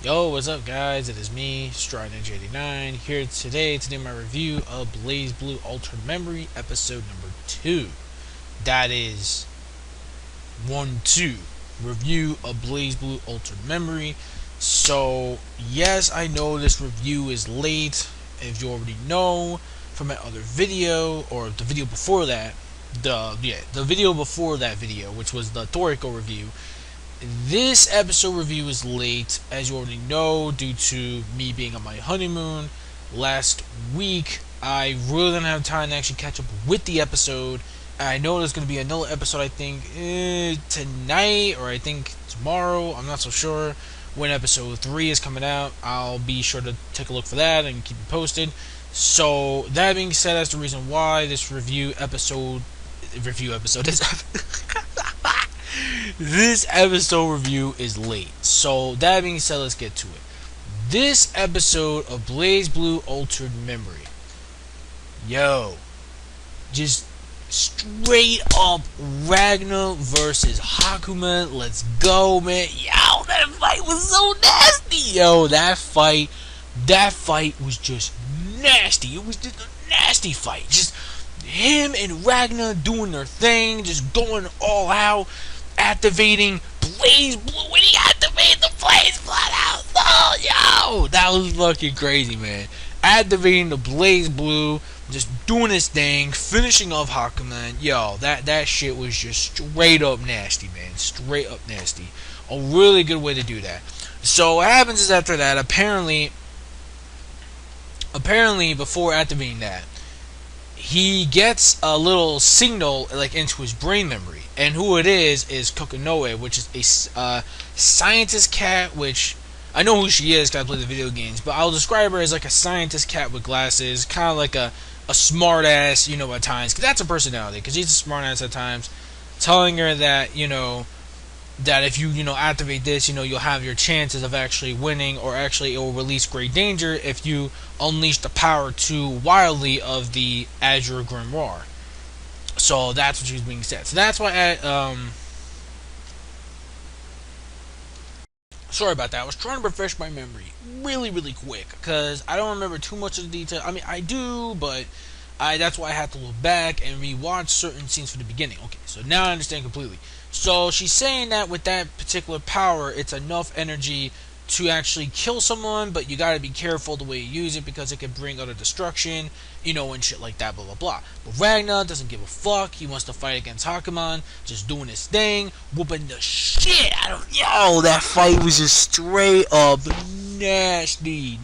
Yo, what's up, guys? It is me, StrideNinja89, here today to do my review of Blazblue Altered Memory, episode number 2. That is 1-2. Review of Blazblue Altered Memory. So, yes, I know this review is late. If you already know from my other video, or the video before that, the video before that video, which was the Toriko review, this episode review is late, as you already know, due to me being on my honeymoon last week. I really didn't have time to actually catch up with the episode. I know there's going to be another episode, I think, tonight, or I think tomorrow. I'm not so sure when episode 3 is coming out. I'll be sure to take a look for that and keep you posted. So, that being said, that's the reason why this review episode is this episode review is late. So that being said, let's get to it. This episode of Blazblue Altered Memory, yo, just straight up Ragna versus Hakumen. Let's go, man. Yo, that fight was so nasty. Yo, that fight was just nasty. It was just a nasty fight. Just him and Ragna doing their thing, just going all out, activating Blazblue when he activated the Blazblue out. Oh, yo, that was fucking crazy, man. Activating the Blazblue, just doing his thing, finishing off Hakuman. Yo, that shit was just straight up nasty, man. Straight up nasty. A really good way to do that. So what happens is after that, apparently before activating that, he gets a little signal like into his brain memory, and who it is Noel, which is a scientist cat. Which I know who she is because I play the video games, but I'll describe her as like a scientist cat with glasses, kind of like a smart ass, at times, because that's a personality. Because he's a smart ass at times, telling her that that if you activate this, you'll have your chances of actually winning, or actually it will release great danger if you unleash the power too wildly of the Azure Grimoire. So that's what she's being said. So that's why sorry about that. I was trying to refresh my memory really quick because I don't remember too much of the detail. I mean, I do, but that's why I had to look back and rewatch certain scenes from the beginning. Okay, so now I understand completely. So she's saying that with that particular power, it's enough energy to actually kill someone, but you gotta be careful the way you use it because it can bring utter destruction, and shit like that, blah blah blah. But Ragna doesn't give a fuck. He wants to fight against HAKUMAN, just doing his thing, whooping the shit out of. Yo, that fight was just straight up nasty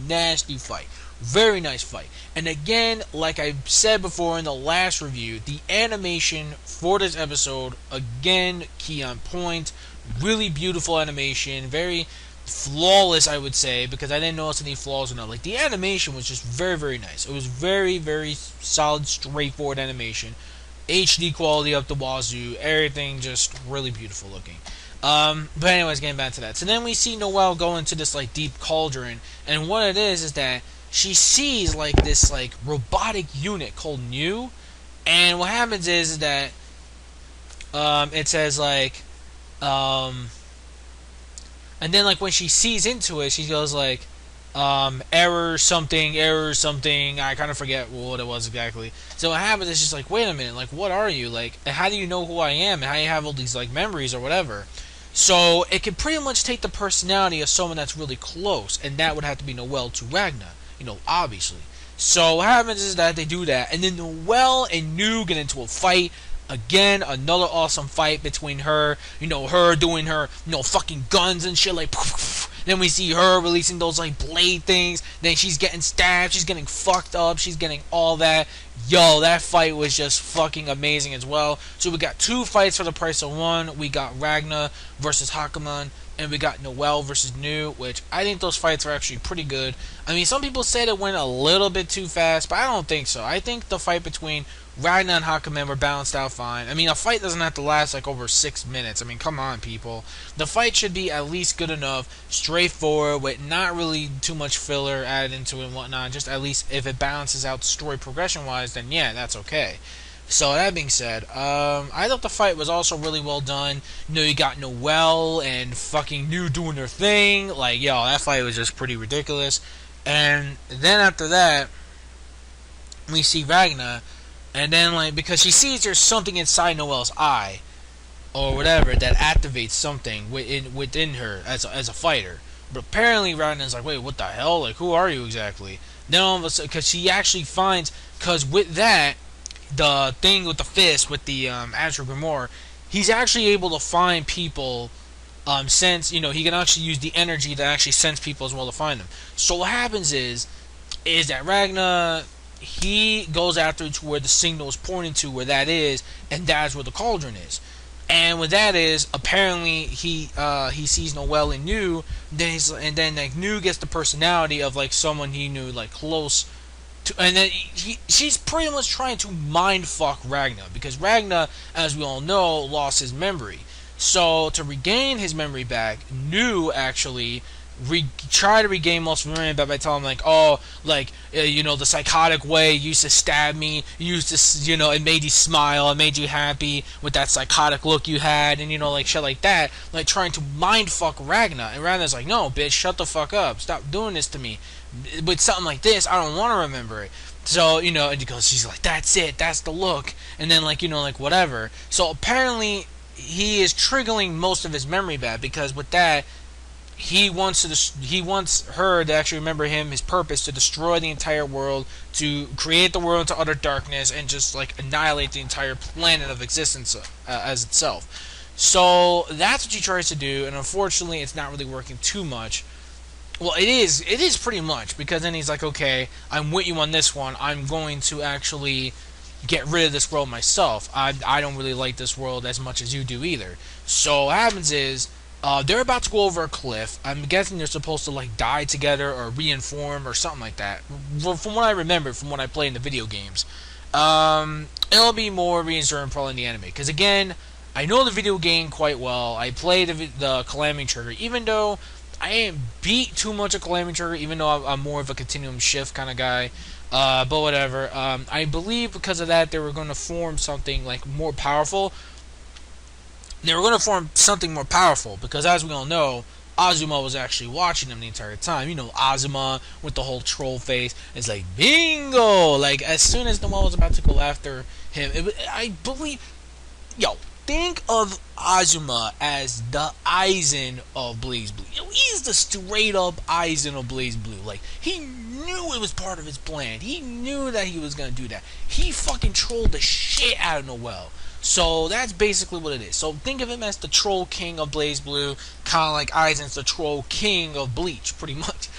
fight. Very nice fight. And again, like I said before in the last review, the animation for this episode, again, key on point. Really beautiful animation. Very flawless, I would say, because I didn't notice any flaws or not. Like, the animation was just very nice. It was very solid, straightforward animation. HD quality up the wazoo. Everything just really beautiful looking. But anyways, getting back to that. So then we see Noel go into this, like, deep cauldron. And what it is that she sees like this like robotic unit called New, and what happens is that it says like and then like when she sees into it, she goes like error something. I kind of forget what it was exactly. So what happens is she's like, wait a minute, like what are you, like how do you know who I am and how you have all these like memories or whatever. So it can pretty much take the personality of someone that's really close, and that would have to be Noel to Ragna, obviously. So what happens is that they do that, and then Noel and New get into a fight. Again, another awesome fight between her, her doing her, fucking guns and shit, like, then we see her releasing those, like, blade things, then she's getting stabbed, she's getting fucked up, she's getting all that. Yo, that fight was just fucking amazing as well. So we got 2 fights for the price of 1. We got Ragna versus Hakuman, and we got Noel versus New, which I think those fights are actually pretty good. I mean, some people said it went a little bit too fast, but I don't think so. I think the fight between Ragna and Hakumen were balanced out fine. I mean, a fight doesn't have to last like over 6 minutes. I mean, come on, people. The fight should be at least good enough, straightforward, with not really too much filler added into it and whatnot. Just at least if it balances out story progression-wise, then yeah, that's okay. So that being said, I thought the fight was also really well done. You know, you got Noel and fucking New doing their thing. Like, yo, that fight was just pretty ridiculous. And then after that, we see Ragna, and then like because she sees there's something inside Noel's eye or whatever that activates something within her as a fighter. But apparently Ragna's like, wait, what the hell? Like, who are you exactly? Then all of a sudden, because she actually finds, because with that, the thing with the fist with the Astral Grimoire, he's actually able to find people. Sense, you know, he can actually use the energy to actually sense people as well to find them. So what happens is that Ragna, he goes after to where the signal is pointing to, where that is, and that's where the cauldron is. And what that is, apparently he sees Noel and New, then like New gets the personality of like someone he knew like close to, and then she's pretty much trying to mind fuck Ragna, because Ragna, as we all know, lost his memory. So to regain his memory back, New actually try to regain most of his memory back by telling him like, oh, like you know, the psychotic way you used to stab me, you used to, you know, it made you smile, it made you happy with that psychotic look you had, and you know, like shit like that, like trying to mind fuck Ragna, and Ragna's like, no, bitch, shut the fuck up, stop doing this to me. With something like this, I don't want to remember it. So, you know, and because she's like, that's it, that's the look, and then like, you know, like whatever. So apparently he is triggering most of his memory back, because with that he wants her to actually remember him, his purpose to destroy the entire world, to create the world into utter darkness, and just like annihilate the entire planet of existence as itself. So that's what she tries to do, and unfortunately it's not really working too much. Well, it is pretty much, because then he's like, okay, I'm with you on this one, I'm going to actually get rid of this world myself. I don't really like this world as much as you do either. So what happens is, they're about to go over a cliff. I'm guessing they're supposed to like die together or reinform or something like that. From what I remember, from what I play in the video games, it'll be more reinformed probably in the anime. Because again, I know the video game quite well. I play the Calamity Trigger, even though I ain't beat too much of Calamity Trigger, even though I'm more of a continuum shift kind of guy. But whatever. I believe because of that they were going to form something like more powerful. They were going to form something more powerful, because as we all know, HAZUMA was actually watching them the entire time. You know, HAZUMA with the whole troll face. It's like, bingo! Like, as soon as Noel was about to go after him, I believe... Yo, think of HAZUMA as the Aizen of Blazblue. Yo, he's the straight up Aizen of Blazblue. Like, he knew it was part of his plan. He knew that he was going to do that. He fucking trolled the shit out of Noel. So that's basically what it is. So think of him as the troll king of Blazblue, kind of like Aizen's the troll king of Bleach, pretty much.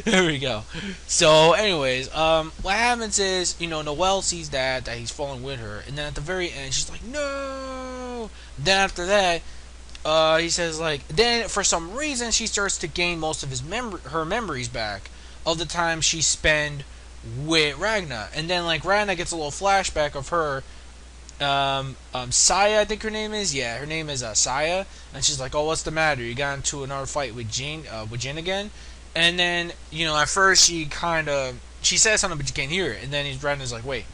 There we go. So, anyways, what happens is, you know, Noel sees that he's falling with her, and then at the very end, she's like, no. Then after that, he says like, then for some reason, she starts to gain most of her memories back of the time she spent with Ragna, and then like Ragna gets a little flashback of her. Saya, I think her name is. Yeah, her name is Saya, and she's like, "Oh, what's the matter? You got into another fight with Jin again?" And then, you know, at first she says something, but you can't hear it. And then Brandon's like, "Wait,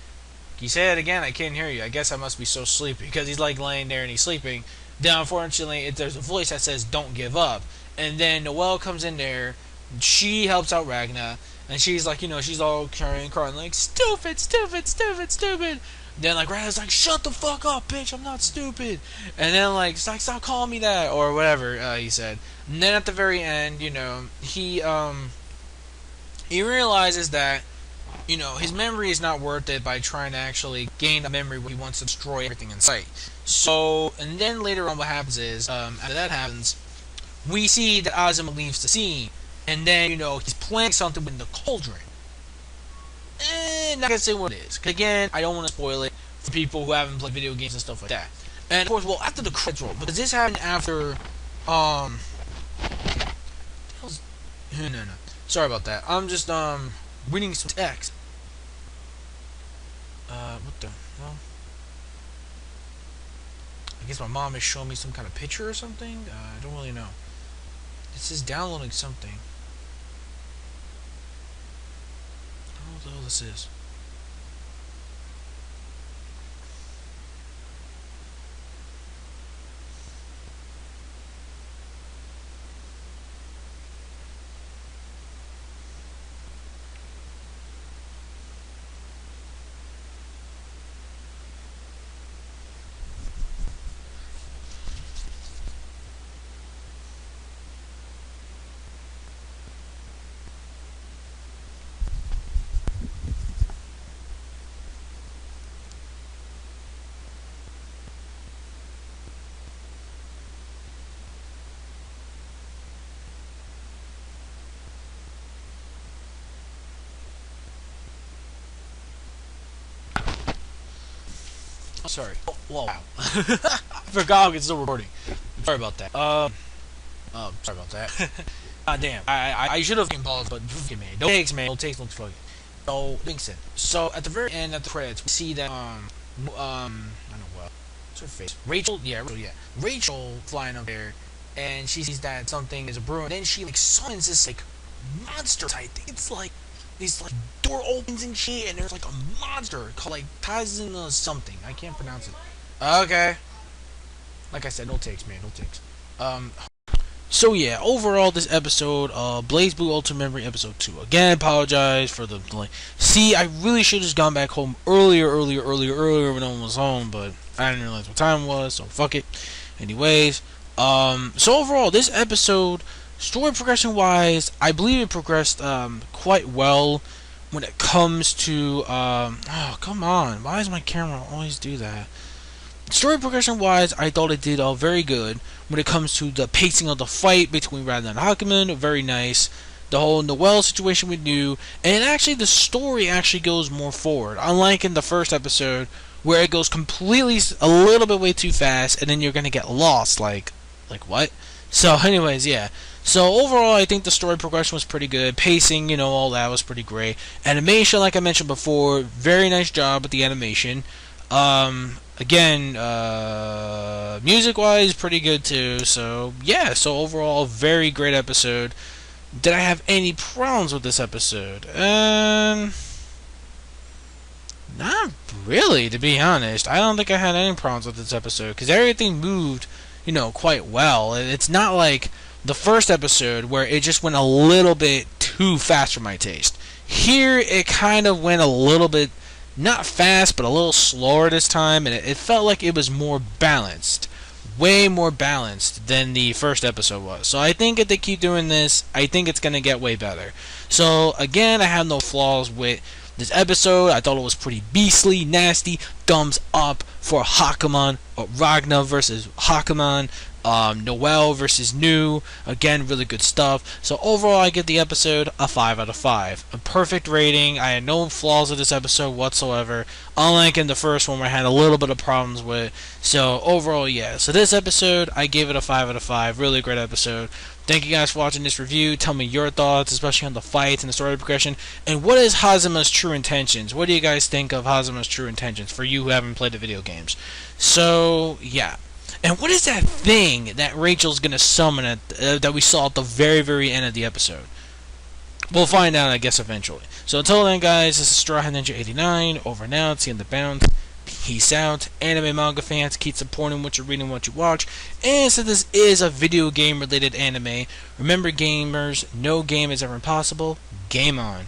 can you say it again? I can't hear you. I guess I must be so sleepy," because he's like laying there and he's sleeping. Then, unfortunately, there's a voice that says, "Don't give up." And then Noel comes in there. She helps out Ragna, and she's like, you know, she's all crying, like, "Stupid, stupid, stupid, stupid." Then like Ragna's like, "Shut the fuck up, bitch! I'm not stupid." And then like, it's like, "Stop calling me that," or whatever he said. And then at the very end, you know, he realizes that, you know, his memory is not worth it by trying to actually gain a memory where he wants to destroy everything in sight. So, and then later on, what happens is, after that happens, we see that HAZUMA leaves the scene, and then, you know, he's planning something with the cauldron. Not gonna say what it is, because again, I don't want to spoil it for people who haven't played video games and stuff like that. And of course, well, after the credits roll, because this happened after, no, sorry about that. I'm just reading some text. What the hell? I guess my mom is showing me some kind of picture or something. I don't really know. This is downloading something. I don't know what the hell this is. sorry. Oh, whoa. Wow. I forgot it's still recording. Sorry about that. Sorry about that. God damn. I should have paused, but man. No takes, man. No takes, no fucking. So, Linkson. So, at the very end of the credits, we see that, I don't know what. What's her face? Rachel? Yeah. Rachel flying up there, and she sees that something is a brewing. Then she, like, summons this, like, monster type thing. It's like, these, like, door opens and shit, and there's, like, a monster called, like, Tazuna something. I can't pronounce it. Okay. Like I said, no takes, man. No takes. So yeah, overall this episode, Blazblue Ultimate Memory episode 2. Again, apologize for the delay. See, I really should have just gone back home earlier when no one was home, but I didn't realize what time it was, so fuck it. Anyways, so overall this episode, story progression wise, I believe it progressed quite well when it comes to oh come on, why does my camera always do that? Story progression wise, I thought it did very good when it comes to the pacing of the fight between Ragna and Hakumen. Very nice. The whole Noel situation with New, and actually the story actually goes more forward, unlike in the first episode where it goes completely a little bit way too fast, and then you're gonna get lost. Like what? So, anyways, yeah. So overall, I think the story progression was pretty good. Pacing, you know, all that was pretty great. Animation, like I mentioned before, very nice job with the animation. Again, music-wise, pretty good too. So, yeah. So, overall, very great episode. Did I have any problems with this episode? Not really, to be honest. I don't think I had any problems with this episode, because everything moved, you know, quite well. It's not like the first episode, where it just went a little bit too fast for my taste. Here, it kind of went a little bit, not fast, but a little slower this time, and it felt like it was more balanced. Way more balanced than the first episode was. So I think if they keep doing this, I think it's going to get way better. So, again, I have no flaws with this episode. I thought it was pretty beastly, nasty. Thumbs up for HAKUMAN, or Ragna versus HAKUMAN. Noel versus New, again, really good stuff. So overall, I give the episode a 5 out of 5. A perfect rating. I had no flaws with this episode whatsoever, unlike in the first one where I had a little bit of problems with. So overall, yeah. So this episode, I gave it a 5 out of 5. Really great episode. Thank you guys for watching this review. Tell me your thoughts, especially on the fights and the story progression. And what is HAZUMA's true intentions? What do you guys think of HAZUMA's true intentions for you who haven't played the video games? So, yeah. And what is that thing that Rachel's going to summon that we saw at the very, very end of the episode? We'll find out, I guess, eventually. So until then, guys, this is Straw Hat Ninja 89. Over and out. See you in the bounce. Peace out. Anime manga fans, keep supporting what you're reading, what you watch. And since this is a video game related anime, remember gamers, no game is ever impossible. Game on.